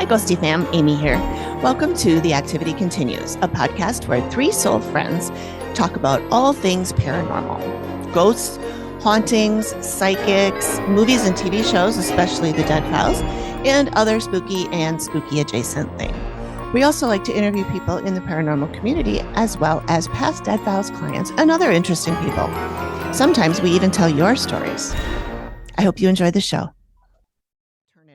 Ghosty fam, Amy here. Welcome to The Activity Continues, a podcast where three soul friends talk about all things paranormal. Ghosts, hauntings, psychics, movies and TV shows, especially The Dead Files, and other spooky and spooky adjacent things. We also like to interview people in the paranormal community, as well as past Dead Files clients and other interesting people. Sometimes we even tell your stories. I hope you enjoy the show.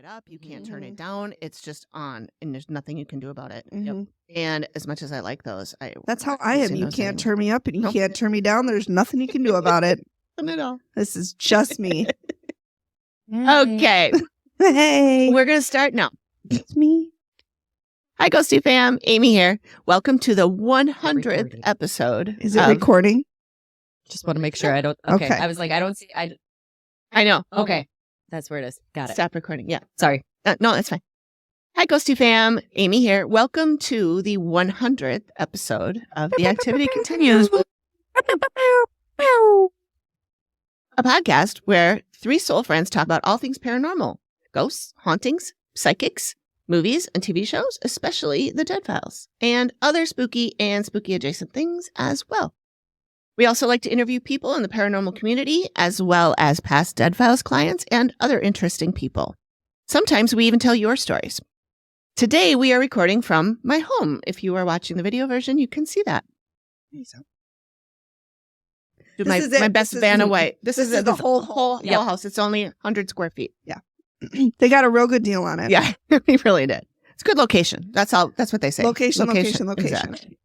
Up, you can't turn it down. It's just on, and there's nothing you can do about it. Mm-hmm. And as much as I like those, that's how I am. You can't turn me up, and you can't turn me down. There's nothing you can do about it. Not at all. This is just me. Okay. Hey, we're gonna start now. It's me. Hi, Ghosty fam. Amy here. Welcome to the 100th episode. Is it recording? Just want to make sure I don't. Okay. I was like, I don't see. I know. Okay. That's where it is. Got it. Stop recording. Yeah. Sorry. No, that's fine. Hi, Ghosty fam. Amy here. Welcome to the 100th episode of The Activity Continues. A podcast where three soul friends talk about all things paranormal. Ghosts, hauntings, psychics, movies and TV shows, especially The Dead Files, and other spooky and spooky adjacent things as well. We also like to interview people in the paranormal community, as well as past Dead Files clients and other interesting people. Sometimes we even tell your stories. Today, we are recording from my home. If you are watching the video version, you can see that. My best Vanna White. This is the whole house. It's only 100 square feet. Yeah. They got a real good deal on it. Yeah, we really did. It's a good location. That's what they say. Location. Exactly.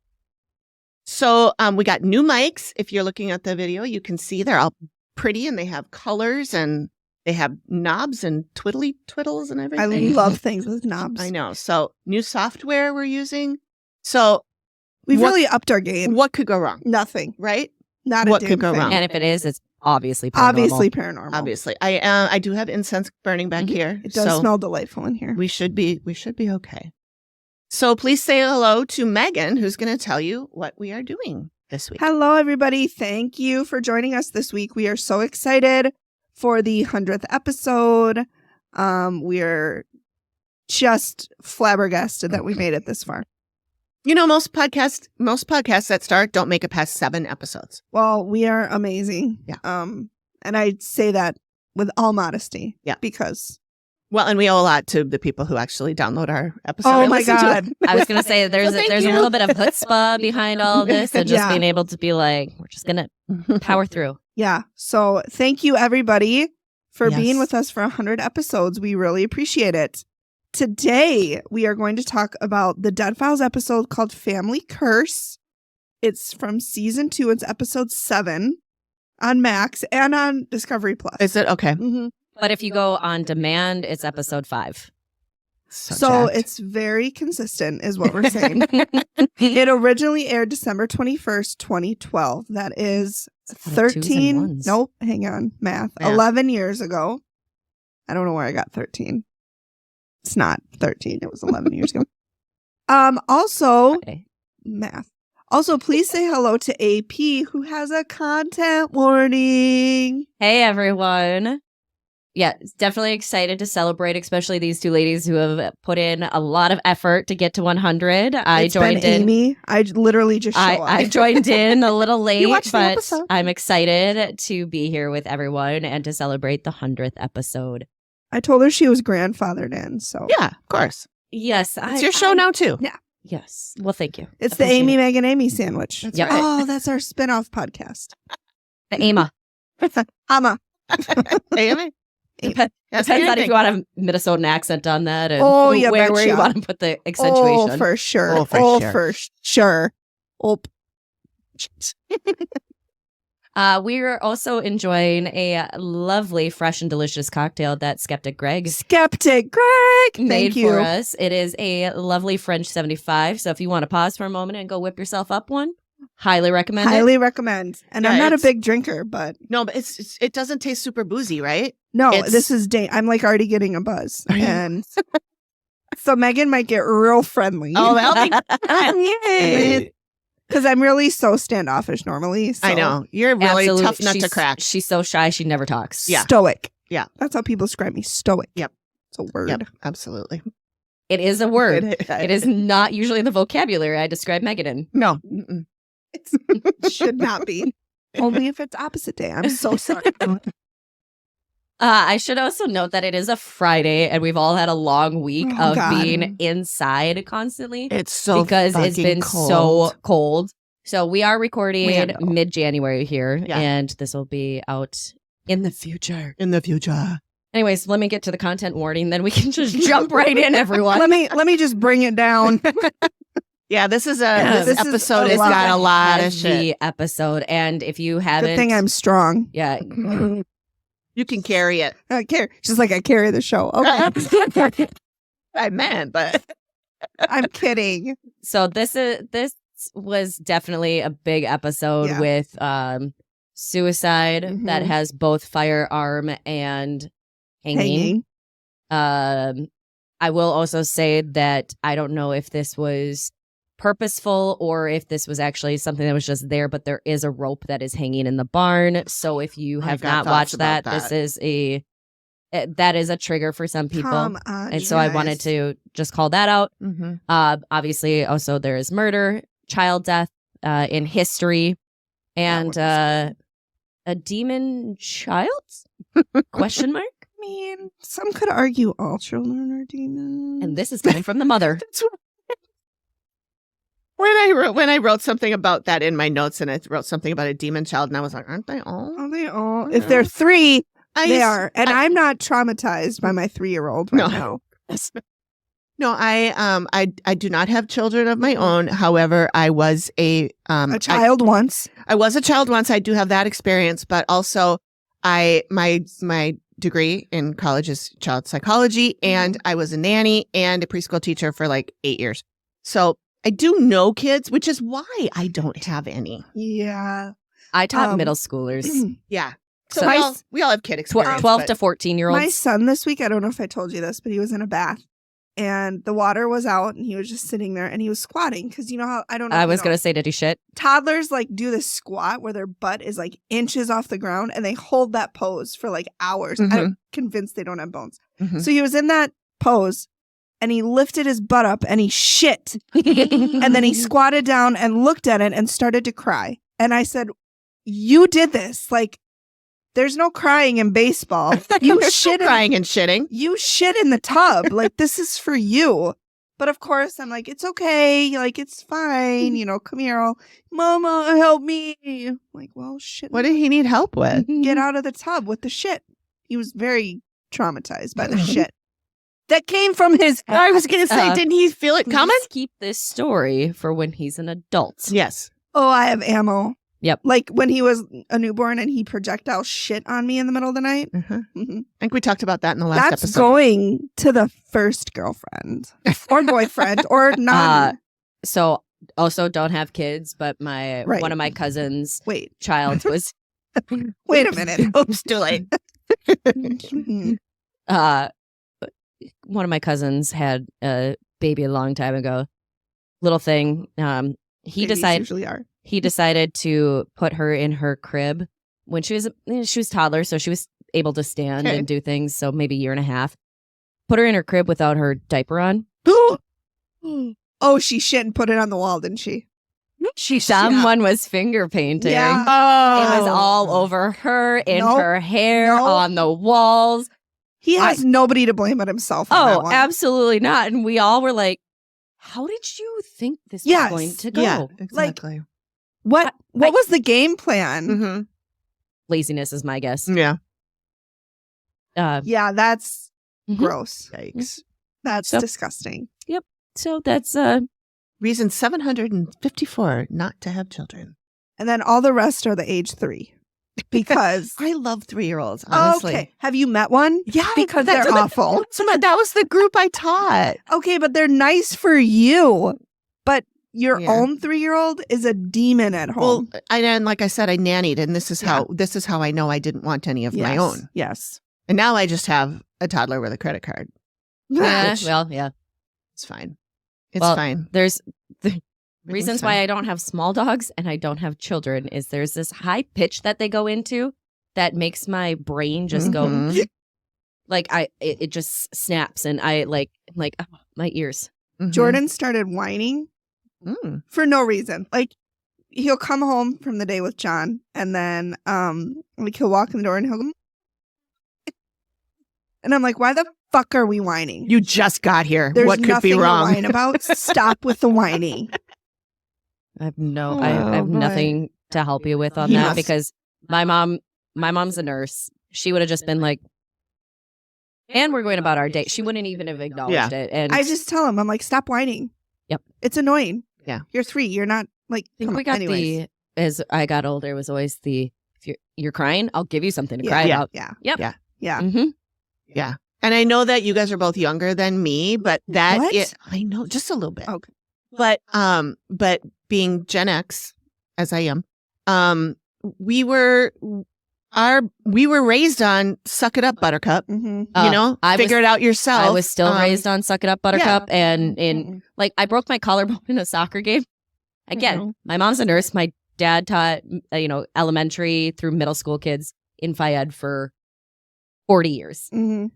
So we got new mics. If you're looking at the video, you can see they're all pretty and they have colors and they have knobs and twiddles and everything. I love things with knobs. I know. So new software we're using. So we've really upped our game. What could go wrong? Nothing. Right? Not what a could go wrong. And if it is, it's obviously paranormal. Obviously. I do have incense burning back here. It does smell delightful in here. We should be okay. So please say hello to Megan, who's going to tell you what we are doing this week. Hello, everybody. Thank you for joining us this week. We are so excited for the 100th episode. We're just flabbergasted that we made it this far. You know, most podcasts that start don't make it past 7 episodes. Well, we are amazing. Yeah. And I say that with all modesty. Yeah. Because... Well, and we owe a lot to the people who actually download our episode. Oh my God. I was going to say there's a little bit of chutzpah behind all of this and just being able to be like, we're just going to power through. Yeah. So thank you, everybody, for being with us for 100 episodes. We really appreciate it. Today, we are going to talk about the Dead Files episode called Family Curse. It's from season 2. It's episode 7 on Max and on Discovery Plus. Is it? Okay. Mm-hmm. But if you go on demand, it's episode 5. So it's very consistent is what we're saying. It originally aired December 21st, 2012. That is 13. Nope. Hang on. Math. 11 years ago. I don't know where I got 13. It's not 13. It was 11 years ago. Also, math. Also, please say hello to AP, who has a content warning. Hey, everyone. Yeah, definitely excited to celebrate, especially these two ladies who have put in a lot of effort to get to 100. I joined in. Amy. I literally just I joined in a little late, but I'm excited to be here with everyone and to celebrate the 100th episode. I told her she was grandfathered in, so. Yeah, of course. Yes. It's your show now, too. Yeah. Yes. Well, thank you. It's the Amy, Megan, Amy sandwich. That's right. Oh, that's our spinoff podcast. The Ama. Ama. Amy? Depends on if you want a Minnesotan accent on that and where you want to put the accentuation. Oh, for sure. For sure. We are also enjoying a lovely, fresh and delicious cocktail that Skeptic Greg made for us. It is a lovely French 75. So if you want to pause for a moment and go whip yourself up one, highly recommend it. Highly recommend. And I'm not a big drinker, but no, but it doesn't taste super boozy, right? No, this is I'm like already getting a buzz, and so Megan might get real friendly. Oh, yay! Because I'm really so standoffish normally. So. I know. You're really tough nut to crack. She's so shy, she never talks. Yeah. Stoic. Yeah. That's how people describe me. Stoic. Yep. It's a word. Yep. Absolutely. It is a word. It is not usually the vocabulary I describe Megan in. No. It should not be. Only if it's opposite day. I'm so sorry. I should also note that it is a Friday and we've all had a long week of being inside constantly. It's so because it's been cold. so cold. So we are recording mid-January here, and this will be out in the future. Anyways, let me get to the content warning, then we can just jump right in, everyone. Let me just bring it down. Yeah, this episode has got a lot of shit. The episode, and if you haven't, good thing I'm strong. Yeah, you can carry it. I carry, just like I carry the show. Okay, I meant, but I'm kidding. So this was definitely a big episode with suicide that has both firearm and hanging. I will also say that I don't know if this was purposeful or if this was actually something that was just there, but there is a rope that is hanging in the barn. So if you have not watched that, this is that is a trigger for some people. And so I wanted to just call that out. Obviously, also there is murder, child death in history, and a demon child? Question mark? I mean, some could argue all children are demons. And this is coming from the mother. When I wrote something about that in my notes, and I wrote something about a demon child, and I was like, aren't they all? Are they all? If they're 3, they are. And I'm not traumatized by my 3-year-old right now. No, I do not have children of my own. However, I was a child once. I was a child once. I do have that experience, but also my degree in college is child psychology, and I was a nanny and a preschool teacher for like 8 years. So I do know kids, which is why I don't have any. Yeah. I taught middle schoolers. Yeah. So we all have kid experience. 12 to 14-year-olds. My son this week, I don't know if I told you this, but he was in a bath. And the water was out and he was just sitting there and he was squatting because you know how, I don't know. I was going to say, did he shit? Toddlers like do this squat where their butt is like inches off the ground and they hold that pose for like hours. I'm convinced they don't have bones. So he was in that pose and he lifted his butt up and he shit. And then he squatted down and looked at it and started to cry. And I said, you did this. Like, there's no crying in baseball. You shit crying and shitting. You shit in the tub. Like, this is for you. But of course, I'm like, it's okay. Like, it's fine. You know, come here. Mama, help me. I'm like, well, shit. What did he need help with? Get out of the tub with the shit. He was very traumatized by the shit that came from his. I was going to say, didn't he feel it coming? Let's keep this story for when he's an adult. Yes. Oh, I have ammo. Yep. Like when he was a newborn and he projectile shit on me in the middle of the night. I think we talked about that in the last episode. That's going to the first girlfriend or boyfriend or not. So also don't have kids, but one of my cousins' child was. Wait a minute. Oops, too late. One of my cousins had a baby a long time ago. Little thing. He decided to put her in her crib when she was toddler, so she was able to stand and do things. So maybe a year and a half. Put her in her crib without her diaper on. Oh, she shit and put it on the wall, didn't she? Someone was finger painting. Yeah. It was all over her, in her hair, on the walls. He has nobody to blame but himself. On that one. Absolutely not. And we all were like, how did you think this was going to go? Yeah, exactly. Like, what was the game plan? Laziness is my guess. Yeah. Yeah, that's gross. Yikes. That's disgusting. Yep. So that's reason 754 not to have children. And then all the rest are the age 3. Because I love 3-year-olds, honestly. Okay. Have you met one? Yeah. Because they're awful. That was the group I taught. Okay, but they're nice for you. But your own 3-year-old is a demon at home. Well, and like I said, I nannied, and this is how I know I didn't want any of my own. Yes. And now I just have a toddler with a credit card. Yeah. Which, it's fine. It's fine. There's reasons why I don't have small dogs and I don't have children is there's this high pitch that they go into that makes my brain just go. Like it just snaps, and I like oh, my ears. Mm-hmm. Jordan started whining for no reason. Like he'll come home from the day with John, and then like he'll walk in the door and he'll go, and I'm like, why the fuck are we whining? You just got here. There's what could be wrong? To whine about. Stop with the whining. I have nothing to help you with on that because my mom's a nurse. She would have just been like, and we're going about our day. She wouldn't even have acknowledged it. And I just tell him, I'm like, stop whining. Yep. It's annoying. Yeah. You're 3. You're not like, as I got older, it was always if you're crying, I'll give you something to cry about. Yeah. Yep. Yeah. Yeah. Mm-hmm. Yeah. And I know that you guys are both younger than me, but I know just a little bit. Okay. But being Gen X, as I am, we were raised on suck it up, buttercup. Mm-hmm. Figure it out yourself. I was still raised on suck it up, buttercup. And like I broke my collarbone in a soccer game. Again, my mom's a nurse. My dad taught, elementary through middle school kids in Fayette for 40 years. Mm-hmm.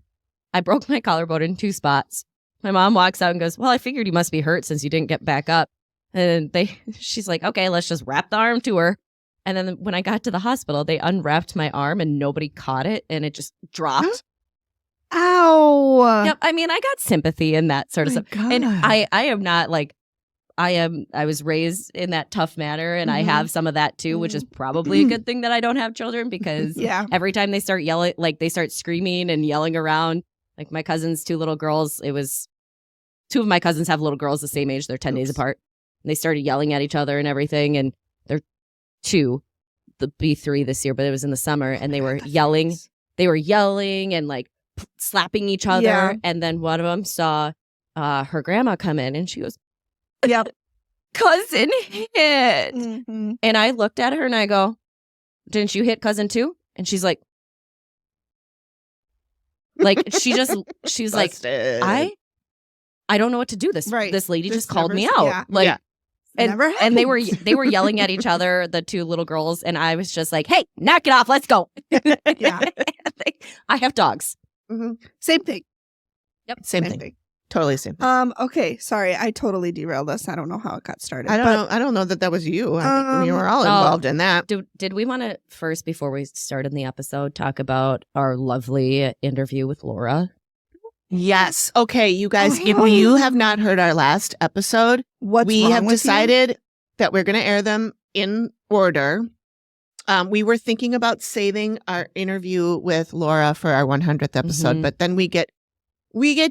I broke my collarbone in 2 spots. My mom walks out and goes, well, I figured you must be hurt since you didn't get back up. And she's like, okay, let's just wrap the arm to her. And then when I got to the hospital, they unwrapped my arm and nobody caught it and it just dropped. Ow. Yep. I mean, I got sympathy in that sort of stuff. God. And I am not like, I was raised in that tough manner and I have some of that too, which is probably a good thing that I don't have children because every time they start yelling, like they start screaming and yelling around, like my cousin's 2 little girls, it was 2 of my cousins have little girls the same age. They're 10 days apart. And they started yelling at each other and everything. And they're 2, the B3 this year, but it was in the summer and they were yelling. They were yelling and like slapping each other. Yeah. And then one of them saw her grandma come in and she goes, yep. cousin hit. Mm-hmm. And I looked at her and I go, didn't you hit cousin too? And she's like she's like, I don't know what to do. This lady just called me out. Yeah. Like, and they were yelling at each other, the 2 little girls, and I was just like, hey, knock it off, let's go. Yeah. I have dogs. Mm-hmm. Same thing. Yep. Same thing. Totally same thing. Okay, sorry, I totally derailed us. I don't know how it got started. I don't know that was you. We were all involved in that. Did we want to first, before we start in the episode, talk about our lovely interview with Laura? Yes. Okay, you guys, if you have not heard our last episode, we have decided that we're going to air them in order. We were thinking about saving our interview with Laura for our 100th episode, but then we get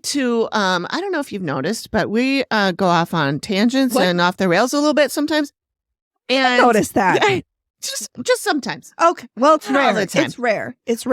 to, I don't know if you've noticed, but we go off on tangents and off the rails a little bit sometimes. And I noticed that. Just sometimes. Okay. Well, it's rare. All the time. It's rare. It's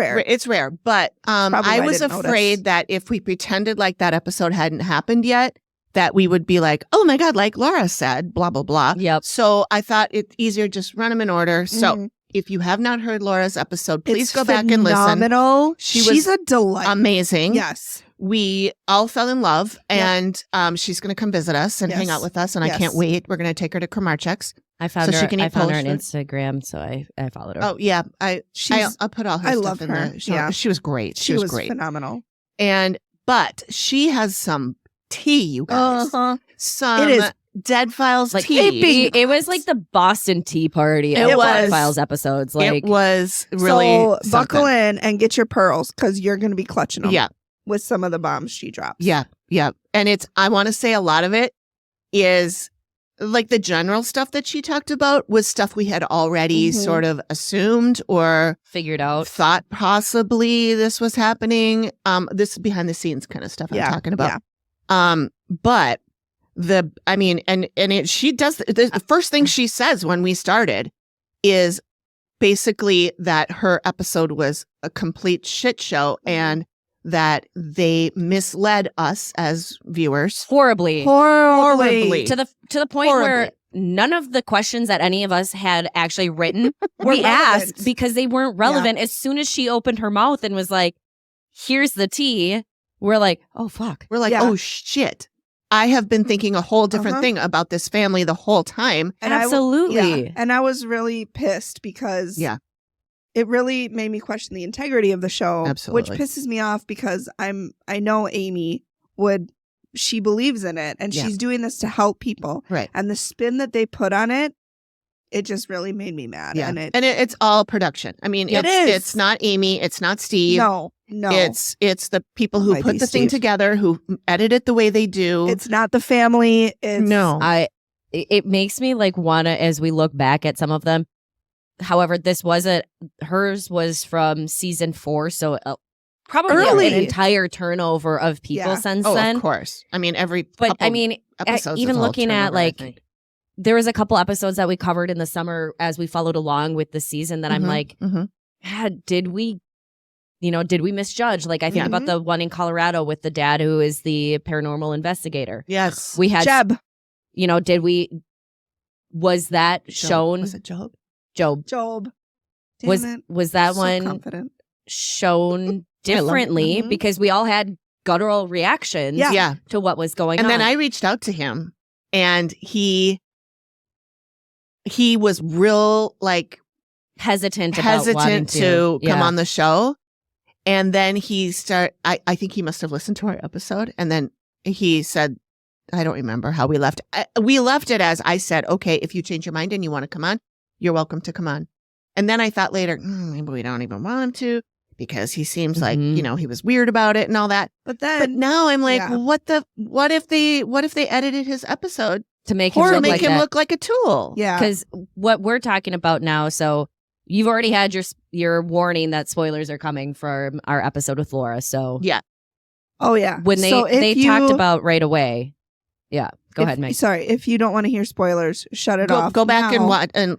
rare. But I was afraid that if we pretended like that episode hadn't happened yet, that we would be like, oh my God, like Laura said, blah, blah, blah. Yep. So I thought it's easier just run them in order. So if you have not heard Laura's episode, please go back and listen. Phenomenal. She's a delight. Amazing. Yes. We all fell in love and she's going to come visit us and hang out with us. And I can't wait. We're going to take her to Kramarczuk's. I found her on Instagram, so I followed her. Oh, yeah. I'll put all her stuff in there. Yeah. She was great. She was great. Phenomenal. But she has some tea, you guys. Some Dead Files tea. It was like the Boston Tea Party. It was Dead Files episodes. Like, it was really so buckle in and get your pearls because you're going to be clutching them. Yeah. With some of the bombs she drops. Yeah. Yeah. And I want to say a lot of it is like the general stuff that she talked about was stuff we had already sort of assumed or figured out, thought possibly this was happening. This is behind the scenes kind of stuff I'm talking about. Yeah. But she does the first thing she says when we started is basically that her episode was a complete shit show and that they misled us as viewers horribly to the point where none of the questions that any of us had actually written we asked because they weren't relevant. As soon as she opened her mouth and was like, here's the tea, we're like, oh fuck, we're like, oh shit, I have been thinking a whole different thing about this family the whole time. And absolutely. And I was really pissed because it really made me question the integrity of the show. Absolutely. Which pisses me off because I know Amy she believes in it and she's doing this to help people. Right. And the spin that they put on it, it just really made me mad. Yeah. And it's all production. I mean, it's not Amy. It's not Steve. No. It's the people who put the thing together, who edit it the way they do. It's not the family. It makes me like wanna, as we look back at some of them. However, hers was from season 4, so probably an entire turnover of people since then. Of course. I mean, even looking at like, there was a couple episodes that we covered in the summer as we followed along with the season that I'm like, did we misjudge? Like, I think about the one in Colorado with the dad who is the paranormal investigator. Yes. We had Jeb. Was that shown? Was it Job? Job. Damn was that so one confident. Shown differently because we all had guttural reactions to what was going on. And then I reached out to him and he was real like hesitant to come on the show. And then I think he must have listened to our episode. And then he said, I don't remember how we left. We left it as I said, okay, if you change your mind and you want to come on, you're welcome to come on. And then I thought later, maybe we don't even want him to because he seems like, he was weird about it and all that. But now I'm like, what if they edited his episode to make him look like a tool? Yeah. Because what we're talking about now, so you've already had your warning that spoilers are coming from our episode with Laura. So yeah. Oh yeah. When they talked about right away. Yeah. Go ahead, Meg. Sorry, if you don't want to hear spoilers, shut it off. Go back and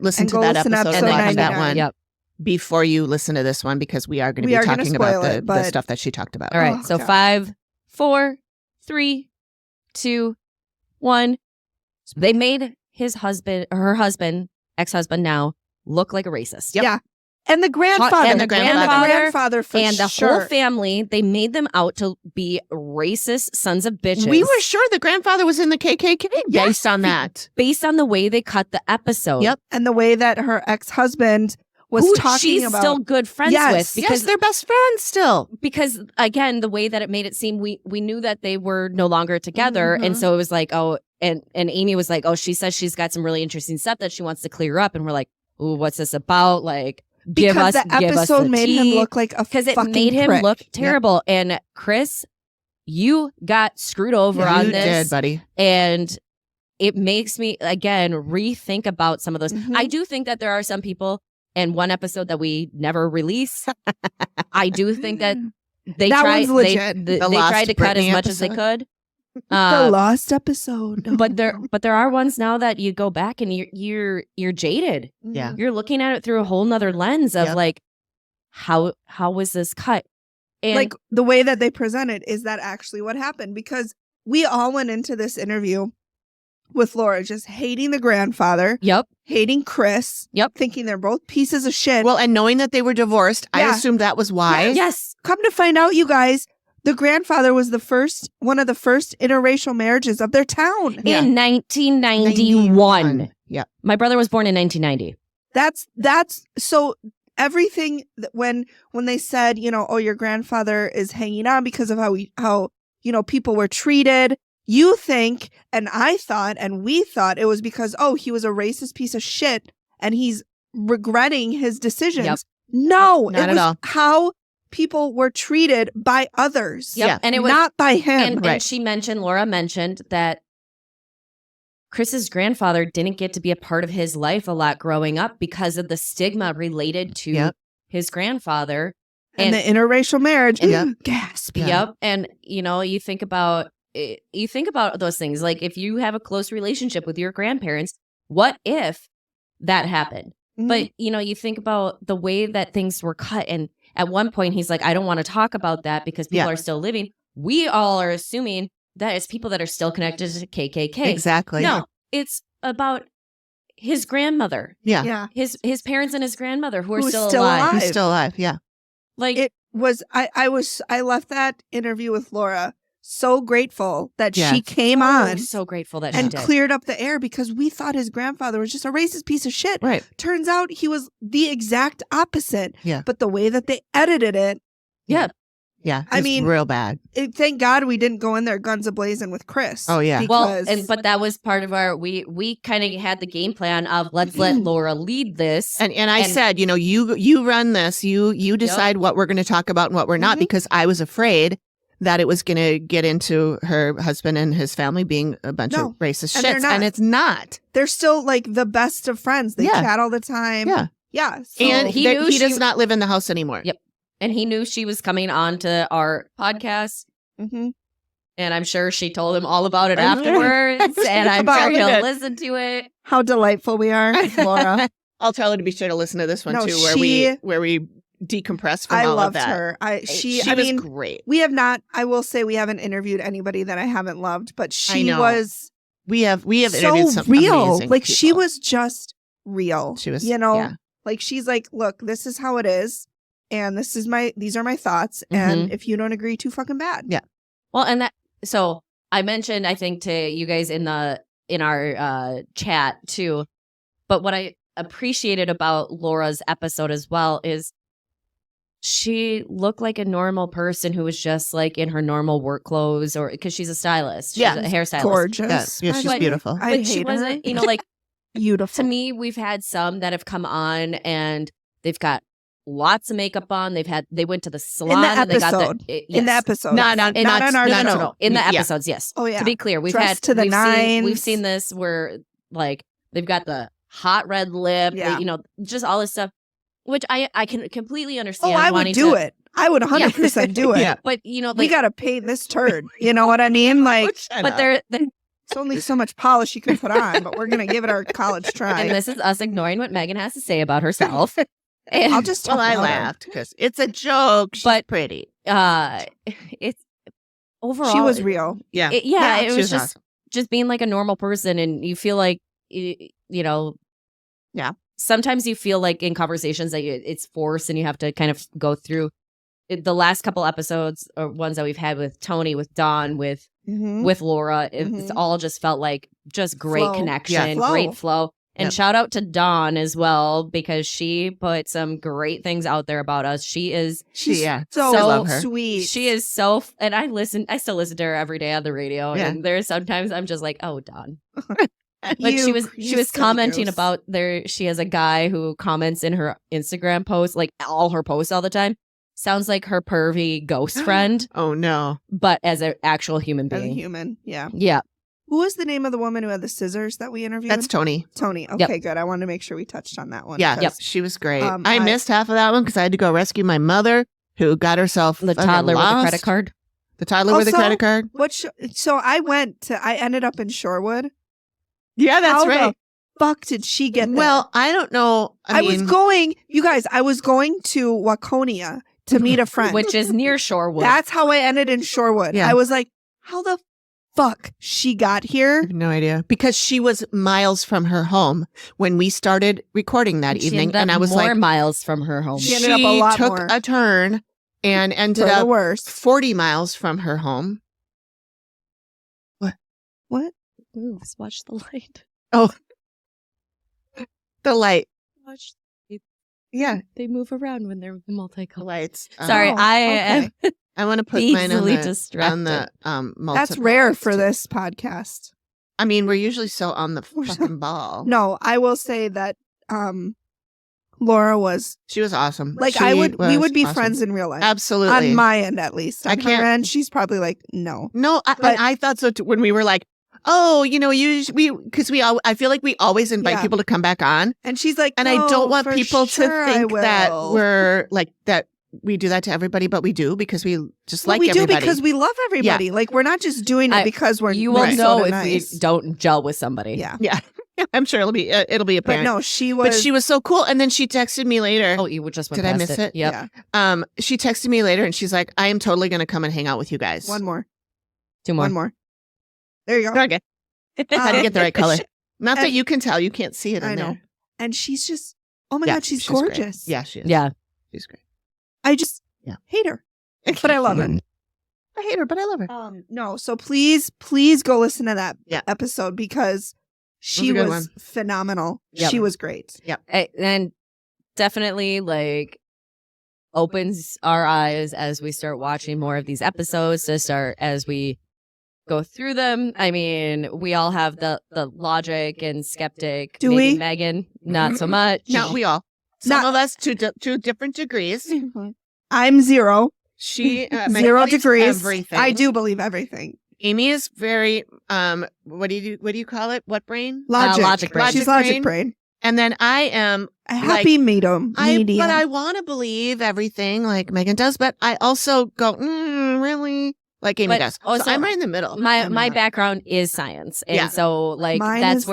listen to that episode and watch that one. Yep. Before you listen to this one, because we are going to be talking about the stuff that she talked about. All right. So 5, 4, 3, 2, 1. They made her ex-husband now look like a racist. Yep. Yeah. And the grandfather. And the grandfather for and the sure. whole family, they made them out to be racist sons of bitches. We were sure the grandfather was in the KKK based on that. Based on the way they cut the episode. Yep. And the way that her ex-husband was talking she's about. Still good friends with. Because they're best friends still. Because, again, the way that it made it seem, we knew that they were no longer together. And so it was like, and Amy was like, she says she's got some really interesting stuff that she wants to clear up. And we're like, ooh, what's this about? Like, because the episode made him look like a fucking because it made him prick. Look terrible. Yep. And Chris, you got screwed over on this. You did, buddy. And it makes me, again, rethink about some of those. I do think that there are some people, and one episode that we never release, I do think that they tried to cut as much as they could. The lost episode. No. But there are ones now that you go back and you're jaded. Yeah. You're looking at it through a whole nother lens of like, how was this cut? And like the way that they present it, is that actually what happened? Because we all went into this interview with Laura just hating the grandfather. Yep. Hating Chris. Yep. Thinking they're both pieces of shit. Well, and knowing that they were divorced, I assumed that was why. Yes. Come to find out, you guys, the grandfather was one of the first interracial marriages of their town. In 1991. Yeah. My brother was born in 1990. That's so everything that when they said, your grandfather is hanging on because of how people were treated. You think, and I thought, and we thought it was because, he was a racist piece of shit and he's regretting his decisions. Yep. No, not at all. How people were treated by others. Yep. Yeah. And it was not by him. And Laura mentioned that Chris's grandfather didn't get to be a part of his life a lot growing up because of the stigma related to his grandfather. And the interracial marriage. And, gasp. Yep. And, you think about those things. Like if you have a close relationship with your grandparents, what if that happened? Mm-hmm. But, you think about the way that things were cut. And at one point, he's like, I don't want to talk about that because people are still living. We all are assuming that it's people that are still connected to KKK. Exactly. No, it's about his grandmother. Yeah. His parents and his grandmother who are still alive. Who's still alive, yeah. Like it was, I left that interview with Laura so grateful that she came on. So grateful that and she did. Cleared up the air because we thought his grandfather was just a racist piece of shit. Right. Turns out he was the exact opposite. Yeah. But the way that they edited it. Yeah. Yeah. I mean, real bad. Thank God we didn't go in there guns a-blazing with Chris. Oh, yeah. But that was part of our, we kind of had the game plan of let's let Laura lead this. And I said, you run this, you decide what we're going to talk about and what we're not, because I was afraid that it was going to get into her husband and his family being a bunch of racist shits. And it's not. They're still like the best of friends. They chat all the time. Yeah. Yeah. So and he does not live in the house anymore. Yep. And he knew she was coming on to our podcast. Mm-hmm. And I'm sure she told him all about it afterwards. And I'm sure he'll listen to it. How delightful we are, Laura. I'll tell her to be sure to listen to this one too, where we decompress from all of that. I loved her. She was great. We have not. I will say we haven't interviewed anybody that I haven't loved, but she was. We have so interviewed some real. amazing like people. she was just real. She was, like she's like, look, this is how it is. And these are my thoughts. And if you don't agree, too fucking bad. Yeah. Well, so I mentioned, I think, to you guys in our chat too, but what I appreciated about Laura's episode as well is she looked like a normal person who was just like in her normal work clothes, or because she's a stylist. She's a hairstylist. Gorgeous. Yeah, she's beautiful. But she wasn't, like beautiful. To me, we've had some that have come on and they've got lots of makeup on. They went to the salon. In the episode. In the episode. Not on our show. No. In the Yeah. episodes, yes. Oh, yeah. To be clear, we've Dressed to the nines. We've seen this where like they've got the hot red lip, just all this stuff, which I can completely understand. Oh, I would do it. I would 100% do it. Yeah. But like, we got to pay this turd. You know what I mean? Like, but they're it's only so much polish you can put on, but we're going to give it our college try. And this is us ignoring what Megan has to say about herself. And I'll just I laughed because it's a joke. She's pretty. It's overall she was real. Yeah. It was just being like a normal person, and you feel like sometimes you feel like in conversations that it's forced, and you have to kind of go through the last couple episodes or ones that we've had with Tony, with Dawn, with Laura. It's all just felt like just great connection, great flow. And shout out to Dawn as well, because she put some great things out there about us. She's so sweet. She is so, and I still listen to her every day on the radio. Yeah. And there's sometimes I'm just like, oh, Dawn. Like she was commenting about she has a guy who comments in her Instagram posts, like all her posts all the time. Sounds like her pervy ghost friend. Oh no. But as an actual human being. As a human, yeah. Yeah. Who was the name of the woman who had the scissors that we interviewed? That's Tony. Tony. Okay, good. I wanted to make sure we touched on that one. Yeah, she was great. I missed half of that one because I had to go rescue my mother, who got herself the toddler with the credit card. The toddler with the credit card. So I ended up in Shorewood. Yeah, that's right. How the fuck did she get there? Well, I don't know. I was going to Waconia to meet a friend, which is near Shorewood. That's how I ended in Shorewood. Yeah. I was like, how the fuck she got here? I have no idea, because she was miles from her home when we started recording that evening, and I was more miles from her home. She ended up a lot took more. a turn and ended up 40 miles from her home. What? Moves. Watch the light. Oh, the light. Watch. Yeah, they move around when they're multicolored lights. Sorry, I want to put mine on the multiple. That's rare for this podcast. I mean, we're usually so on the fucking ball. No, I will say that Laura was. She was awesome. Like we would be friends in real life. Absolutely, on my end at least. On her end, she's probably like no. I thought so too, when we were like, oh, I feel like we always invite people to come back on, and she's like, and I don't want people to think that we're like that. We do that to everybody, but we do because we just like everybody. We do because we love everybody. Yeah. Like we're not just doing it because we're. You will know if we don't gel with somebody. Yeah, yeah. I'm sure it'll be apparent. But no, she was so cool. And then she texted me later. Oh, you just went Did I miss it? Yep. Yeah. She texted me later, and she's like, "I am totally going to come and hang out with you guys." One more. One more. There you go. Okay. How to get the right color? Not that you can tell. You can't see it. I know. There. And she's just. Oh my God, she's gorgeous. Great. Yeah, she is. Yeah, she's great. I just hate her, but I love her. I hate her, but I love her. No, so please go listen to that episode because she was phenomenal. Yep. She was great. Yep. And definitely like opens our eyes as we start watching more of these episodes as we go through them. I mean, we all have the logic and skeptic. Do maybe we? Megan, not so much. No, we all. Some of us to different degrees. I'm zero. She 0 degrees. Everything. I do believe everything. Amy is very what do you call it? What brain? Logic brain. She's logic brain. And then I am a happy medium. But I want to believe everything like Megan does, but I also go, really? Like Amy does. Also, so I'm right in the middle. My background is science. And so like Mine that's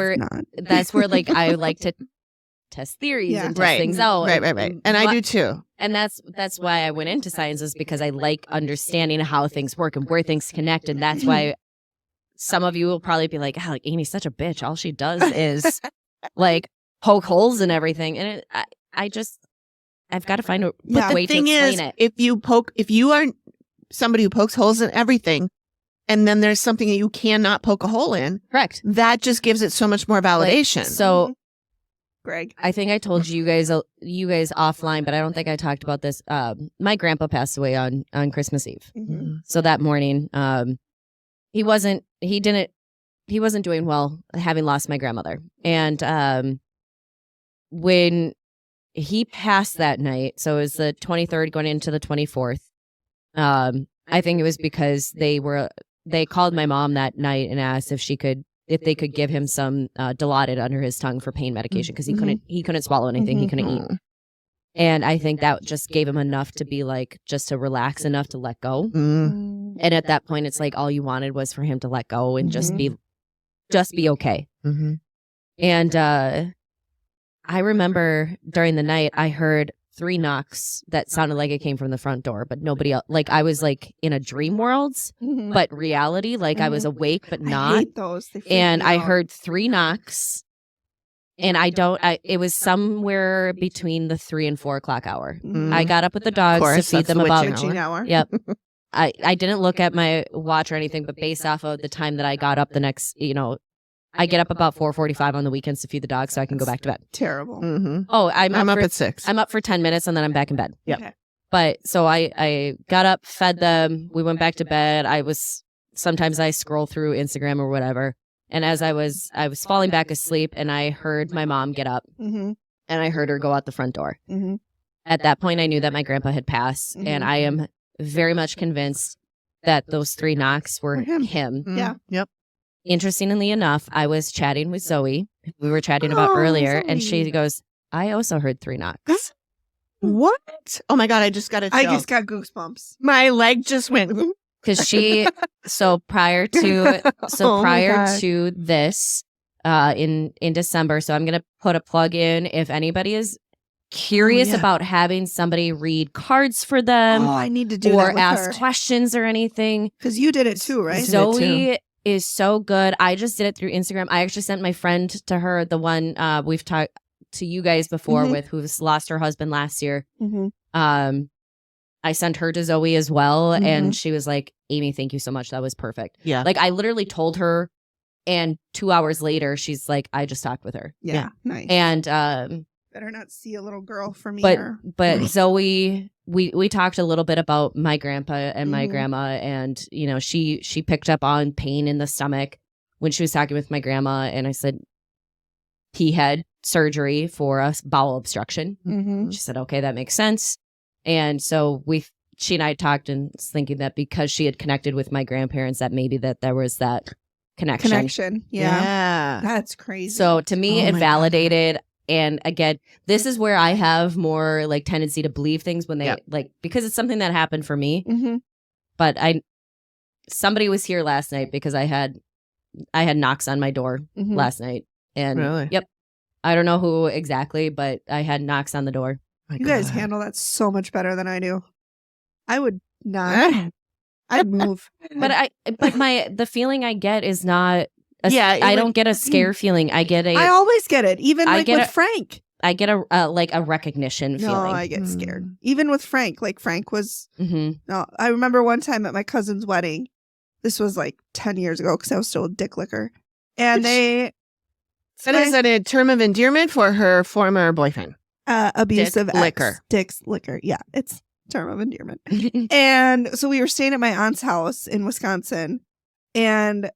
where like I like to test theories and test things out. Right. And I do too. And that's why I went into science, is because I like understanding how things work and where things connect. And that's why some of you will probably be like, oh, like Amy's such a bitch. All she does is like poke holes in everything. And I've got to find a way to explain it. If you are somebody who pokes holes in everything, and then there's something that you cannot poke a hole in, correct, that just gives it so much more validation. So Greg, I think I told you guys offline, but I don't think I talked about this. My grandpa passed away on Christmas Eve. Mm-hmm. So that morning, he wasn't doing well, having lost my grandmother. And when he passed that night, so it was the 23rd going into the 24th, I think it was because they called my mom that night and asked if they could give him some Dilaudid under his tongue for pain medication, because he couldn't swallow anything, he couldn't eat. And I think that just gave him enough to be like, just to relax enough to let go. And at that point, it's like all you wanted was for him to let go and just be okay. And I remember during the night, I heard 3 knocks that sounded like it came from the front door, but nobody else. Like I was like in a dream world, but reality, like I was awake, but not. I hate those. And I heard 3 knocks, and it was somewhere between the 3 and 4 o'clock hour. I got up with the dogs to feed them about witching hour. Yep. I didn't look at my watch or anything, but based off of the time that I got up the next, I get up about 4:45 on the weekends to feed the dog so I can go back to bed. Terrible. Oh, I'm up at 6. I'm up for 10 minutes and then I'm back in bed. Yep. Okay. But so I got up, fed them. We went back to bed. Sometimes I scroll through Instagram or whatever. And as I was falling back asleep, and I heard my mom get up and I heard her go out the front door. At that point, I knew that my grandpa had passed. And I am very much convinced that those 3 knocks were him. Yeah. Yep. Interestingly enough, I was chatting with Zoe. We were chatting about earlier, and she goes, I also heard 3 knocks. What? Oh my God, I just got a chill. I just got goosebumps. My leg just went. Because prior to this, in December, so I'm going to put a plug in if anybody is curious about having somebody read cards for them. Oh, I need to do or that with ask her. questions or anything. Because you did it too, right? Zoe is so good. I just did it through Instagram. I actually sent my friend to her, the one we've talked to you guys before with, who's lost her husband last year. I sent her to Zoe as well, and she was like, Amy, thank you so much. That was perfect. Yeah. Like I literally told her, and 2 hours later, she's like, I just talked with her. Yeah. Nice. And better not see a little girl from here. But Zoe, we talked a little bit about my grandpa and my grandma, and she picked up on pain in the stomach when she was talking with my grandma, and I said he had surgery for a bowel obstruction. She said, okay, that makes sense. And so she and I talked, and was thinking that because she had connected with my grandparents, that maybe that there was that connection. Yeah. That's crazy. So to me, it validated. God. And again, this is where I have more like tendency to believe things when they because it's something that happened for me. But somebody was here last night because I had knocks on my door last night. And really? Yep. I don't know who exactly, but I had knocks on the door. You guys handle that so much better than I do. I would not. I'd move. But the feeling I get is not. I don't get a scare feeling. I get I always get it, even with Frank. I get a recognition feeling. No, I get scared. Even with Frank, like Frank was. No, I remember one time at my cousin's wedding. This was like 10 years ago because I was still a dick licker, and they. That is a term of endearment for her former boyfriend. Abusive liquor. Dick's liquor. Yeah, it's a term of endearment. And so we were staying at my aunt's house in Wisconsin, and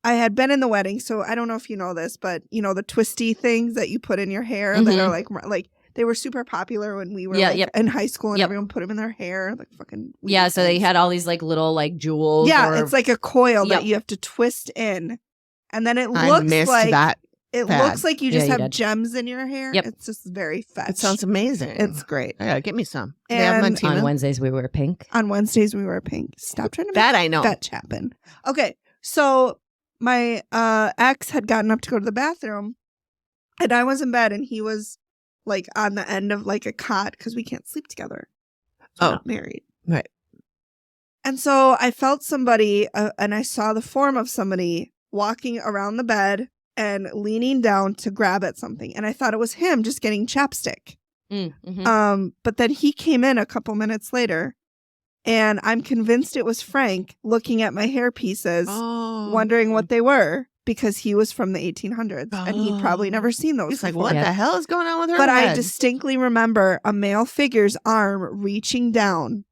I had been in the wedding. So I don't know if you know this, but you know the twisty things that you put in your hair that are like they were super popular when we were in high school, and everyone put them in their hair, like fucking. So they had all these like little like jewels. Yeah, it's like a coil that you have to twist in, and then it looks like that. It looks like you just have gems in your hair. Yep. It's just very fetch. It sounds amazing. It's great. Yeah, get me some. And on Wednesdays we wear pink. On Wednesdays we wear pink. Stop trying to make that I know. Fetch happen. Okay, so my ex had gotten up to go to the bathroom, and I was in bed, and he was like on the end of like a cot because we can't sleep together. We're not married. Right. And so I felt somebody, and I saw the form of somebody walking around the bed and leaning down to grab at something. And I thought it was him just getting chapstick. But then he came in a couple minutes later, and I'm convinced it was Frank looking at my hair pieces, wondering what they were, because he was from the 1800s and he'd probably never seen those. He's like, what the hell is going on with her But head? I distinctly remember a male figure's arm reaching down.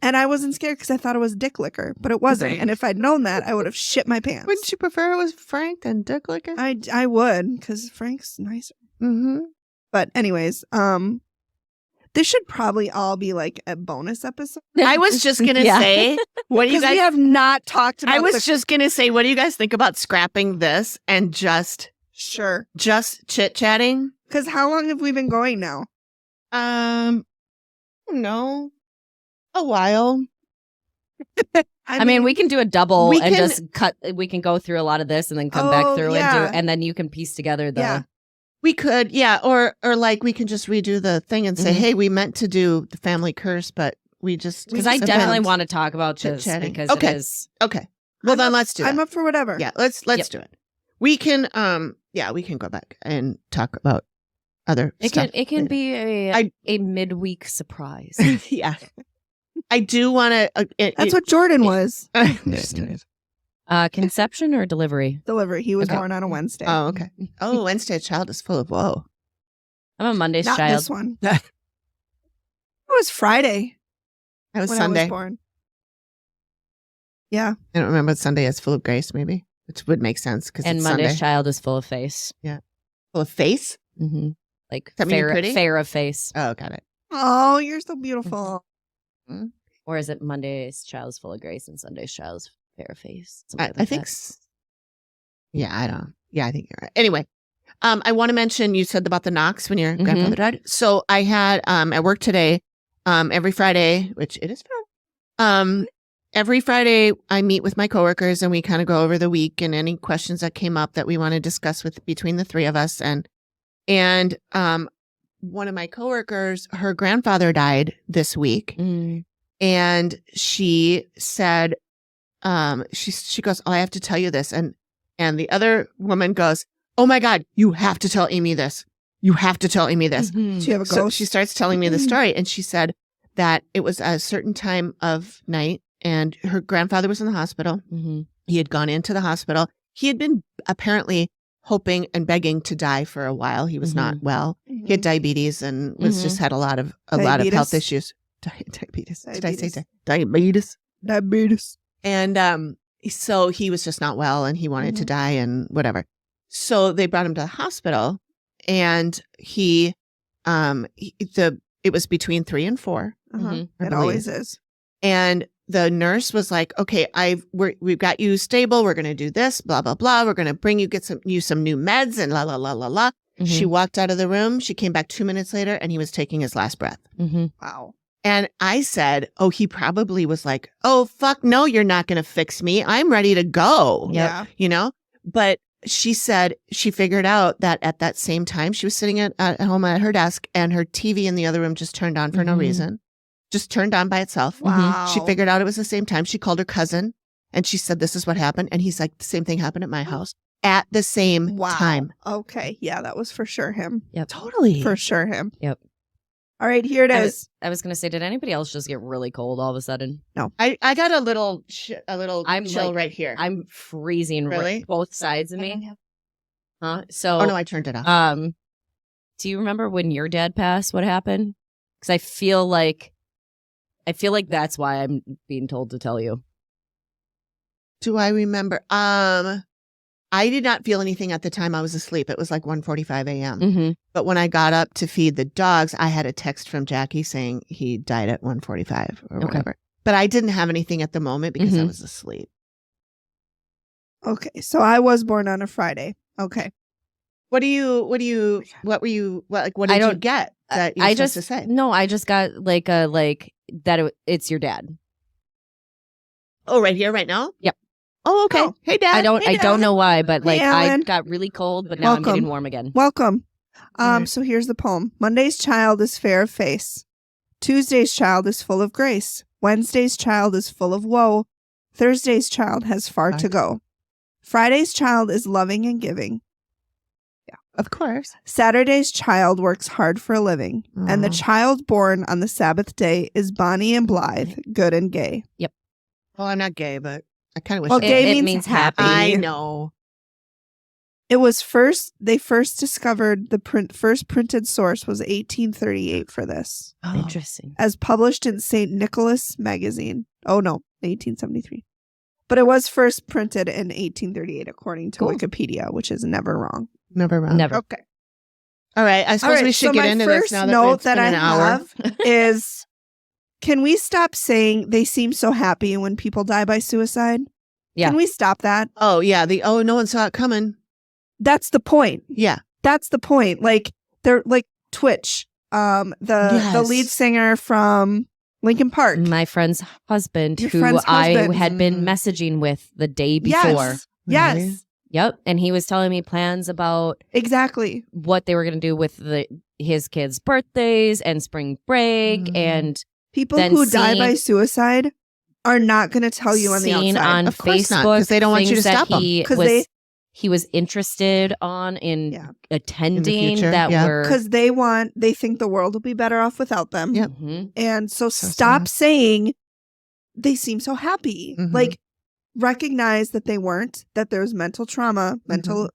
And I wasn't scared because I thought it was dick liquor, but it wasn't. Right. And if I'd known that, I would have shit my pants. Wouldn't you prefer it was Frank than dick liquor? I would, because Frank's nicer. But anyways, this should probably all be like a bonus episode. I was just gonna say, what do you guys? We have not talked about. I was just gonna say, what do you guys think about scrapping this and just chit chatting? Because how long have we been going now? No. A while. I mean, we can do a double and just cut. We can go through a lot of this and then come back through and then you can piece together the. Yeah. We could, or like we can just redo the thing and say, hey, we meant to do the family curse, but we just because I definitely want to talk about this because it is okay. Well, then let's do it. I'm up for whatever. Yeah, let's do it. We can, we can go back and talk about other stuff. It can be a midweek surprise. Yeah. I do want to. That's what Jordan was. Conception or delivery? Delivery. He was born on a Wednesday. Oh, okay. Oh, Wednesday child is full of woe. I'm a Monday's Not child. This one. It was Friday. That was when Sunday. I was born. Yeah. I don't remember. Sunday is full of grace, maybe, which would make sense because and it's Monday's Sunday. child is full of face. Yeah, full of face. Mm-hmm. Like pretty? fair of face. Oh, got it. Oh, you're so beautiful. Mm-hmm. Or is it Monday's child is full of grace and Sunday's child is fair of face? I think. I don't. Yeah, I think you're right. Anyway, I want to mention you said about the knocks when your grandfather died. So I had at work today. Every Friday, which it is Friday. Every Friday I meet with my coworkers and we kind of go over the week and any questions that came up that we want to discuss between the three of us. And one of my coworkers, her grandfather died this week. And she said, she goes, oh, I have to tell you this. And the other woman goes, oh my God, you have to tell Amy this. You have to tell Amy this. Do you have a ghost? So she starts telling me the story. And she said that it was a certain time of night and her grandfather was in the hospital. He had gone into the hospital. He had been apparently hoping and begging to die for a while. He was not well. He had diabetes and was just had a lot of health issues. Diabetes. Did I say diabetes? Diabetes. And so he was just not well and he wanted to die and whatever. So they brought him to the hospital and it was between 3 and 4. It always is. And the nurse was like, okay, we've got you stable. We're going to do this, blah, blah, blah. We're going to bring you, some new meds and la, la, la, la, la. She walked out of the room. She came back 2 minutes later and he was taking his last breath. Wow. And I said, oh, he probably was like, oh, fuck, no, you're not going to fix me. I'm ready to go. Yeah. You know, but she said she figured out that at that same time she was sitting at home at her desk and her TV in the other room just turned on for no reason. Just turned on by itself. Wow. She figured out it was the same time. She called her cousin and she said, this is what happened. And he's like, the same thing happened at my house. at the same time. Okay. Yeah, that was for sure him. Yep. Totally. For sure him. Yep. All right, here it is. I was going to say, did anybody else just get really cold all of a sudden? No. I got a little I'm chill like- right here. I'm freezing Really? both sides of me. Huh? So, Oh, no, I turned it off. do you remember when your dad passed? What happened? Because I feel like that's why I'm being told to tell you. Do I remember? I did not feel anything at the time. I was asleep. It was like 1:45 a.m. Mm-hmm. But when I got up to feed the dogs, I had a text from Jackie saying he died at 1:45 or whatever. But I didn't have anything at the moment because I was asleep. Okay, so I was born on a Friday. Okay. What did you get that you're supposed to say? No, I just got it's your dad. Oh, right here, right now? Yep. Oh, okay. Oh. Hey, Dad. I don't know why, but Hey, I Alan. got really cold, but now I'm getting warm again. Welcome. Right. So here's the poem. Monday's child is fair of face. Tuesday's child is full of grace. Wednesday's child is full of woe. Thursday's child has far to go. Friday's child is loving and giving. Of course. Saturday's child works hard for a living. And the Aw. child born on the Sabbath day is bonny and blithe, good and gay. Well, I'm not gay, but I kind of wish Well, I gay It means means happy. happy. I know. They first discovered the first printed source was 1838 for this, Interesting. as published in St. Nicholas magazine. Oh no, 1873. But it was first printed in 1838 according to Cool. Wikipedia, which is never wrong. Never wrong. Never. Okay. All right. I suppose we should so get my into first this now that note it's been that an I hour. have is, can we stop saying they seem so happy when people die by suicide? Yeah. Can we stop that? Oh, yeah. No one saw it coming. That's the point. Yeah. That's the point. Like they're like Twitch, the Yes. lead singer from Linkin Park. My friend's husband, Your who friend's I husband. had been messaging with the day before. Yes. Really? Yes. Yep. And he was telling me plans about Exactly. what they were going to do with his kids' birthdays and spring break Mm. and People Then who die seeing- by suicide are not going to tell you on the seeing outside. on Of course not, Facebook 'cause they don't want you things to that stop 'em. he 'Cause was he was interested in Yeah. attending future, that yeah. were Because they think the world will be better off without them. Yep. Mhm. And so So stop sad. saying they seem so happy. Mhm. Like recognize that they weren't, that there's mental trauma, mental,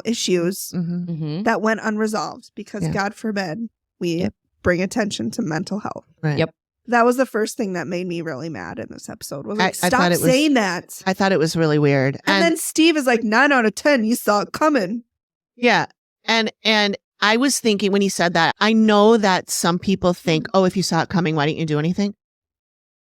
issues Mm-hmm. Mhm. that went unresolved because Yeah. God forbid we Yep. bring attention to mental health. Right. Yep. That was the first thing that made me really mad in this episode. Was like, I stop thought it was- saying that. I thought it was really weird. And then Steve is like 9 out of 10. You saw it coming. yeah. And I was thinking when he said that, I know that some people think, oh, if you saw it coming, why didn't you do anything?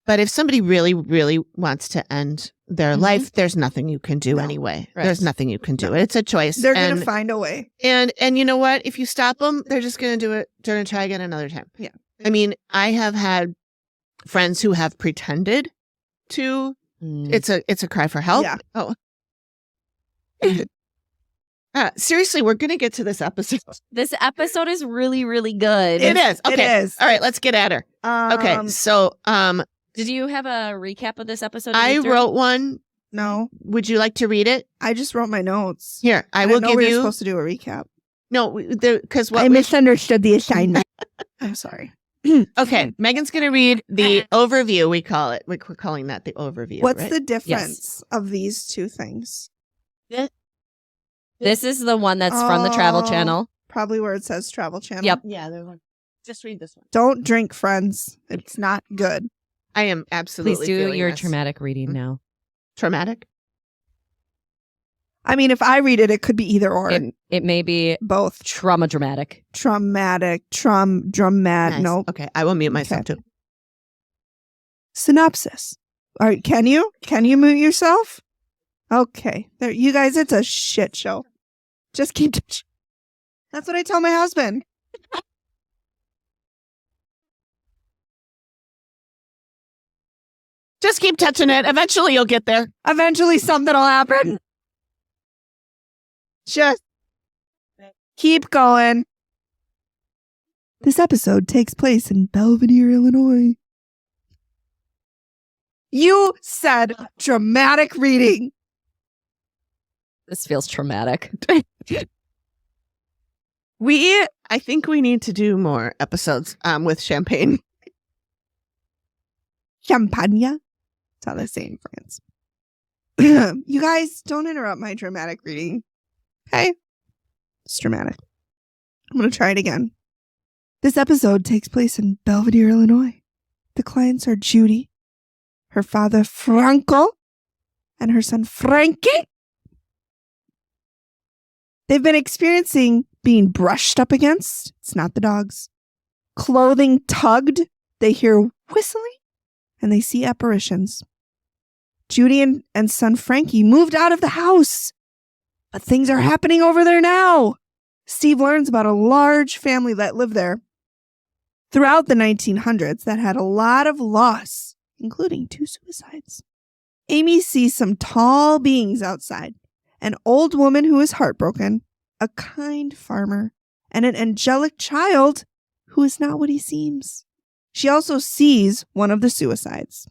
But if somebody really, really wants to end their Mhm. life, there's nothing you can do No. anyway. Right. There's nothing you can do. No. It's a choice. They're going and, to find a way. and you know what? If you stop them, they're just going to do it. They're going to try again another time. Yeah. I mean, I have had friends who have pretended to. Mm. It's a cry for help. Yeah. Oh. Seriously, we're going to get to this episode. This episode is really, really good. It is. Okay. It is. All right, let's get at her. Okay. So, Did you have a recap of this episode? I Ether? wrote one. No, Would you like to read it? I just wrote my notes. Here, I didn't will know give we were you. supposed to do a recap. No, because what? misunderstood the assignment. I'm sorry. Okay, Megan's going to read the overview. We call it. We're calling that the overview. What's right? the difference of these two things? This is the one that's from the Travel Oh. Channel. Probably where it says Travel Channel. Yep. Yeah, the one. Just read this one. Don't drink, friends. It's not good. I am absolutely. Please do feeling your this. traumatic reading now. Traumatic. I mean, if I read it, it could be either or. It may be Both. trauma dramatic. Traumatic. Dramatic. Nice. Nope. Okay, I will mute myself Okay. too. Synopsis. All right, can you? Can you mute yourself? Okay. There, you guys, it's a shit show. Just keep. That's what I tell my husband. Just keep touching it. Eventually, you'll get there. Eventually, something will happen. Just keep going. This episode takes place in Belvedere, Illinois. You said dramatic reading. This feels traumatic. I think we need to do more episodes with champagne. Champagne? That's how they say in France. You guys, don't interrupt my dramatic reading. Okay? It's dramatic. I'm going to try it again. This episode takes place in Belvedere, Illinois. The clients are Judy, her father Franco, and her son Frankie. They've been experiencing being brushed up against. It's not the dogs. Clothing tugged. They hear whistling and they see apparitions. Judy and son Frankie moved out of the house, but things are happening over there now. Steve learns about a large family that lived there throughout the 1900s that had a lot of loss, including 2 suicides. Amy sees some tall beings outside, an old woman who is heartbroken, a kind farmer, and an angelic child who is not what he seems. She also sees one of the suicides.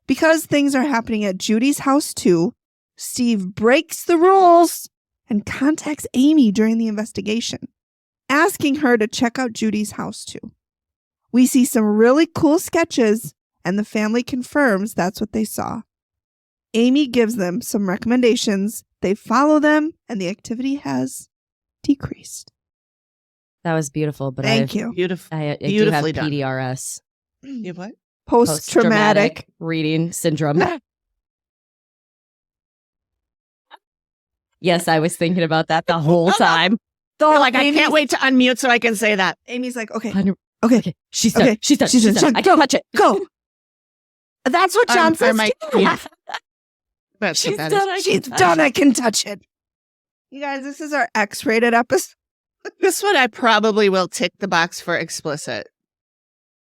Because things are happening at Judy's house too, Steve breaks the rules and contacts Amy during the investigation, asking her to check out Judy's house too. We see some really cool sketches, and the family confirms that's what they saw. Amy gives them some recommendations. They follow them, and the activity has decreased. That was beautiful, but Thank you. I do have Beautifully done. PDRS. You have what? Post-traumatic. reading syndrome. Yes, I was thinking about that the whole time. You're like, I can't wait to unmute so I can say that. Amy's like, okay. Okay. She's done. Okay. She's done. She's done. I can't touch it. Go. That's what John says. That's She's what that done. is. She's done. I can touch it. You guys, this is our X-rated episode. This one I probably will tick the box for explicit.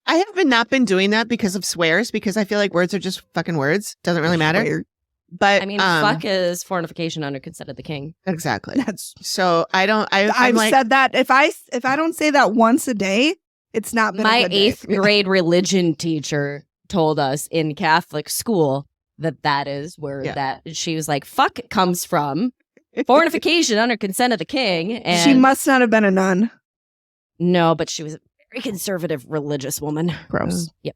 I have not been doing that because of swears, because I feel like words are just fucking words. Doesn't really matter. Swear. But I mean, fuck is fornication under consent of the king. Exactly. That's. So I don't. I've said that if I don't say that once a day, it's not been My a good day. 8th grade religion teacher told us in Catholic school that is where that she was like, fuck comes from. Fornication under consent of the king. And She must not have been a nun. no, but she was a very conservative religious woman. Gross. Yep.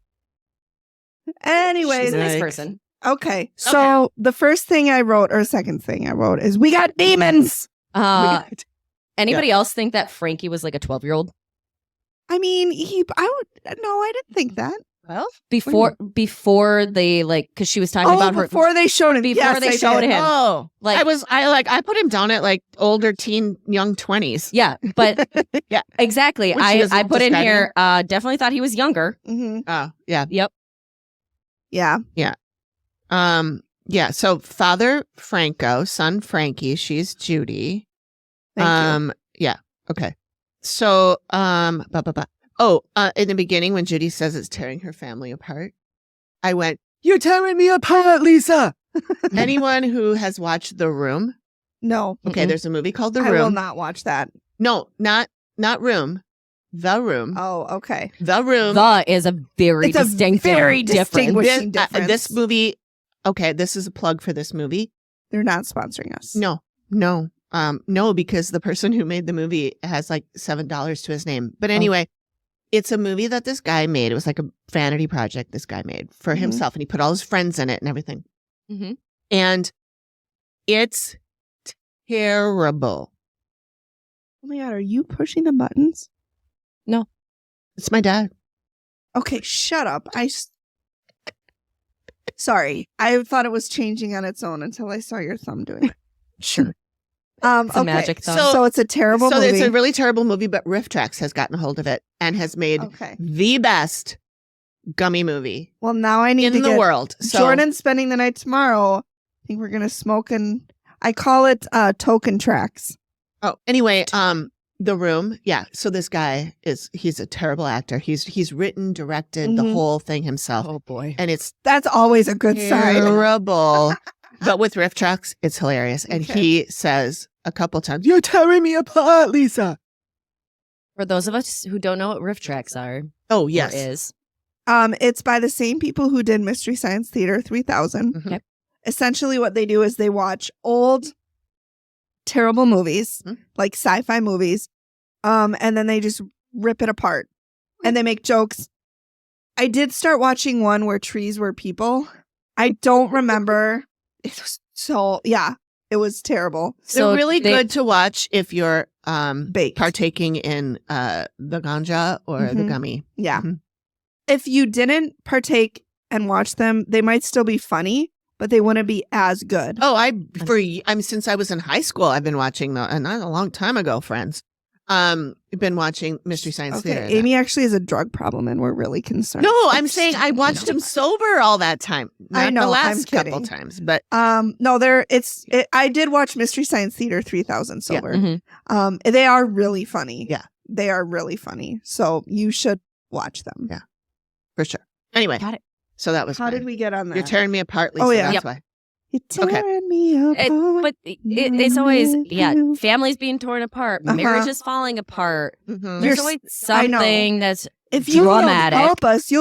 Anyways, She's a nice person. okay. So the first thing I wrote, or second thing I wrote, is we got demons. Anybody else think that Frankie was like a 12-year-old? I mean, I didn't think that. Well, Before they because she was talking about her before they showed him. before they showed him. Oh, Like I put him down at like older teen, young 20s. yeah, but Yeah. exactly. When she was I put in describing here. Definitely thought he was younger. Mm-hmm. Oh, yeah. Yep. Yeah. Yeah. So Father Franco, son Frankie, she's Judy. Thank you. Yeah. Okay. So, in the beginning when Judy says it's tearing her family apart, I went, "You're tearing me apart, Lisa." Anyone who has watched The Room? No. Okay, there's a movie called The Room. I will not watch that. No, not Room. The Room. Oh, okay. The Room. The is a very distinct, very difference. distinguishing difference. This movie. Okay, this is a plug for this movie. They're not sponsoring us. No, because the person who made the movie has like $7 to his name. But anyway, it's a movie that this guy made. It was like a vanity project this guy made for himself, and he put all his friends in it and everything. Mm-hmm. And it's terrible. Oh my God, are you pushing the buttons? No, it's my dad. Okay, shut up. Sorry, I thought it was changing on its own until I saw your thumb doing it. Sure. It's a magic thumb. So it's a terrible movie. It's a really terrible movie, but Riff Tracks has gotten a hold of it and has made the best gummy movie. Well, now I need in the world. So Jordan's spending the night tomorrow. I think we're gonna smoke, and I call it token tracks. Oh, anyway, The Room. Yeah. So this guy he's a terrible actor. He's written, directed the whole thing himself. Oh boy. And that's always a good sign. Terrible. But with Riff Tracks, it's hilarious. And he says a couple times, "You're tearing me apart, Lisa." For those of us who don't know what riff tracks are. Oh, yes. Or is. It's by the same people who did Mystery Science Theater 3000. Mm-hmm. Yep. Essentially what they do is they watch old terrible movies, like sci-fi movies. And then they just rip it apart and they make jokes. I did start watching one where trees were people. I don't remember. It was it was terrible. So they're really good to watch if you're partaking in the ganja or the gummy. Yeah. If you didn't partake and watch them, they might still be funny, but they wouldn't be as good. Oh, since I was in high school, I've been watching and not a long time ago, friends. I've been watching Mystery Science Theater. Amy actually has a drug problem, and we're really concerned. No, I'm saying I watched him sober all that time. Not I know, the last I'm kidding. couple times, but no, I did watch Mystery Science Theater 3000 sober. Yeah. They are really funny. Yeah, they are really funny. So you should watch them. Yeah, for sure. Anyway, got it. So that was how did we get on that? You're tearing me apart, Lisa. Oh yeah, that's why. You're tearing me apart. But it's always, families being torn apart, marriages falling apart. There's always something that's if you dramatic. Don't help us,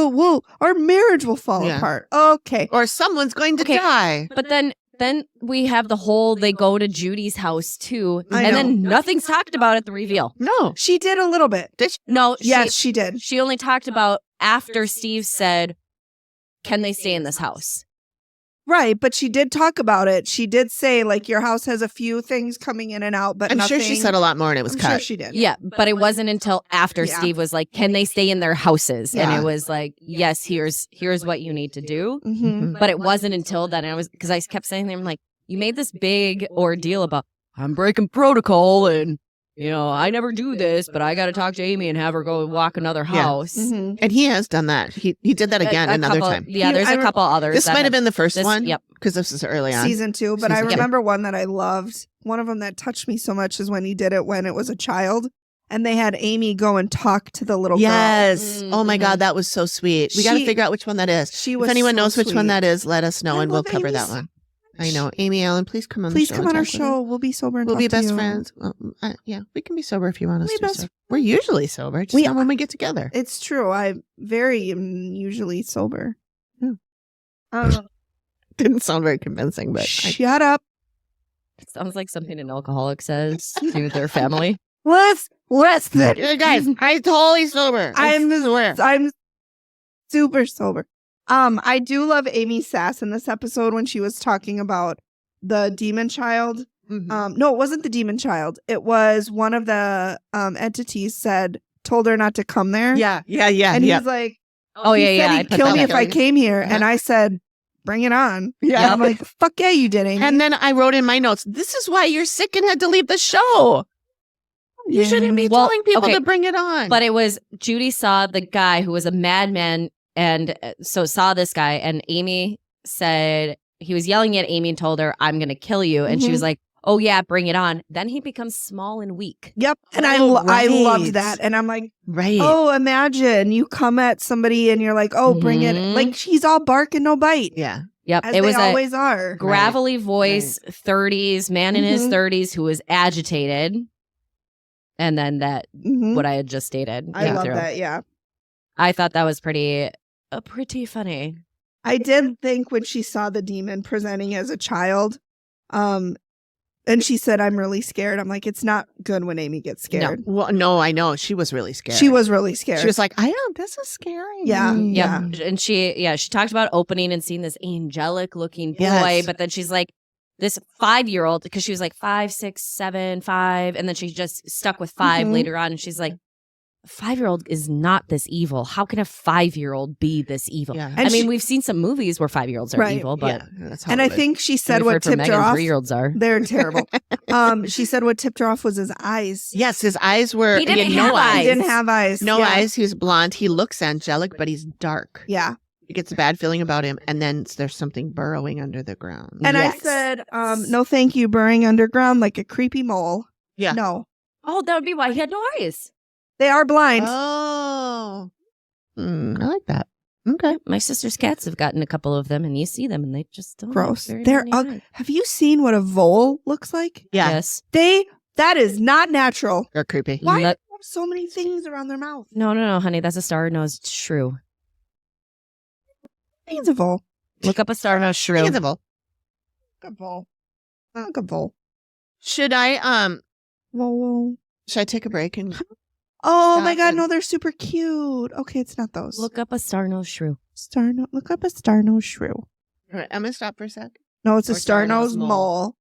our marriage will fall apart. Okay. Or someone's going to die. But then we have the whole, they go to Judy's house too. Then nothing's talked about at the reveal. No. She did a little bit. Did she? No. Yes, she did. She only talked about after Steve said, can they stay in this house? Right, but she did talk about it. She did say, like, your house has a few things coming in and out, but I'm nothing. sure she said a lot more and it was cut. Sure she did. Yeah, but it wasn't until after Steve was like, can they stay in their houses? And it was like, yes, here's what you need to do. But it wasn't until then. Because I kept saying to him, like, you made this big ordeal about, I'm breaking protocol and, I never do this, but I got to talk to Amy and have her go walk another house. And he has done that. He did that again another time. Yeah, there's a couple others. This might have been the first one. Yep. Because this is early on. Season 2. But I remember one that I loved. One of them that touched me so much is when he did it when it was a child. And they had Amy go and talk to the little girl. Yes. Oh my God, that was so sweet. We got to figure out which one that is. If anyone knows which one that is, let us know and we'll cover that one. I know. Amy Allen, please come on the show. Please come on our show. We'll be sober and we'll be best you. friends. Yeah, we can be sober if you want us to. We're usually sober, just not when we get together. It's true. I am usually sober. Didn't sound very convincing, but shut up. It sounds like something an alcoholic says to their family. Guys, I'm totally sober. I'm super sober. I do love Amy Sass in this episode when she was talking about the demon child. No, it wasn't the demon child. It was one of the entities told her not to come there. Yeah. And he's like, he'd kill me if I came here. And I said, bring it on. Yeah. I'm like, fuck yeah, you did, Amy. And then I wrote in my notes, this is why you're sick and had to leave the show. You shouldn't be telling people to bring it on. But it was, Judy saw the guy who was a madman. And so saw this guy, and Amy said, he was yelling at Amy and told her, I'm going to kill you. And she was like, oh yeah, bring it on. Then he becomes small and weak. Yep. And I loved that. And I'm like, oh, imagine you come at somebody and you're like, oh, bring it. Like, he's all bark and no bite. Yeah. Yep. As they always are. Gravelly voice, 30s, man in his 30s who was agitated. And then what I had just stated. I love that. Yeah. I thought that was pretty funny. I did think when she saw the demon presenting as a child, and she said, I'm really scared. I'm like, it's not good when Amy gets scared. No. Well, no, I know. She was really scared. She was really scared. She was like, this is scary. Yeah. And she talked about opening and seeing this angelic looking boy, but then she's like, this 5-year-old, because she was like 5, 6, 7, 5, and then she just stuck with 5 later on, and she's like, a 5-year-old is not this evil. How can a 5-year-old be this evil? Yeah. I mean, we've seen some movies where 5-year-olds are evil, but and I think she said what tipped her off. 3-year-olds are. They're terrible. She said what tipped her off was his eyes. Yes, his eyes were. He didn't have eyes. He didn't have eyes. No eyes. He was blonde. He looks angelic, but he's dark. Yeah. He gets a bad feeling about him, and then there's something burrowing under the ground. And I said, no, thank you, burrowing underground like a creepy mole. Yeah. No. Oh, that would be why he had no eyes. They are blind. Oh. I like that. Okay. My sister's cats have gotten a couple of them, and you see them, and they just don't. Gross. They're have you seen what a vole looks like? Yeah. Yes. That is not natural. They're creepy. Why do they have so many things around their mouth? No, honey. That's a star-nosed shrew. It's a vole. Look up a star-nosed shrew. It's a vole. A vole. Not a vole. Should I Whoa. should I take a break and Oh my God, no, they're super cute. Okay, it's not those. Look up a star-nosed shrew. Look up a star-nosed shrew. All right, I'm gonna stop for a sec. No, it's a star-nosed mole.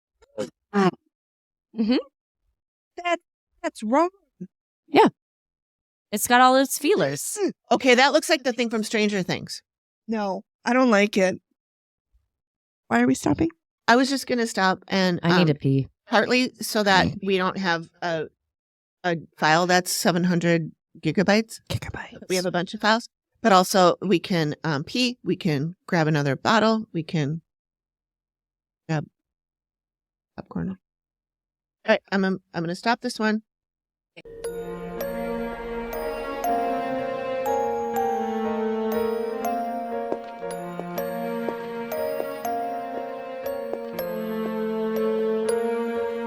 Mm-hmm. That's wrong. Yeah. It's got all its feelers. Okay, that looks like the thing from Stranger Things. No, I don't like it. Why are we stopping? I was just gonna stop and I need to pee. partly so that we don't have a file that's 700 gigabytes. We have a bunch of files, but also we can pee. We can grab another bottle. We can grab popcorn. All right, I'm gonna stop this one.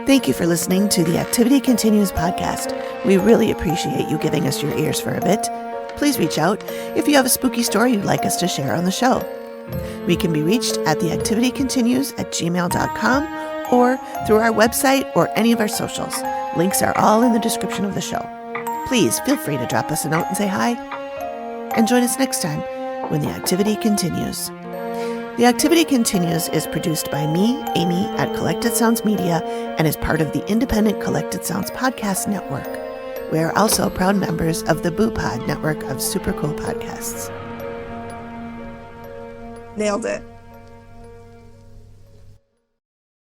Thank you for listening to the Activity Continues podcast. We really appreciate you giving us your ears for a bit. Please reach out if you have a spooky story you'd like us to share on the show. We can be reached at theactivitycontinues@gmail.com or through our website or any of our socials. Links are all in the description of the show. Please feel free to drop us a note and say hi. And join us next time when the activity continues. The Activity Continues is produced by me, Amy, at Collected Sounds Media and is part of the independent Collected Sounds podcast network. We are also proud members of the Boo Pod network of super cool podcasts. Nailed it.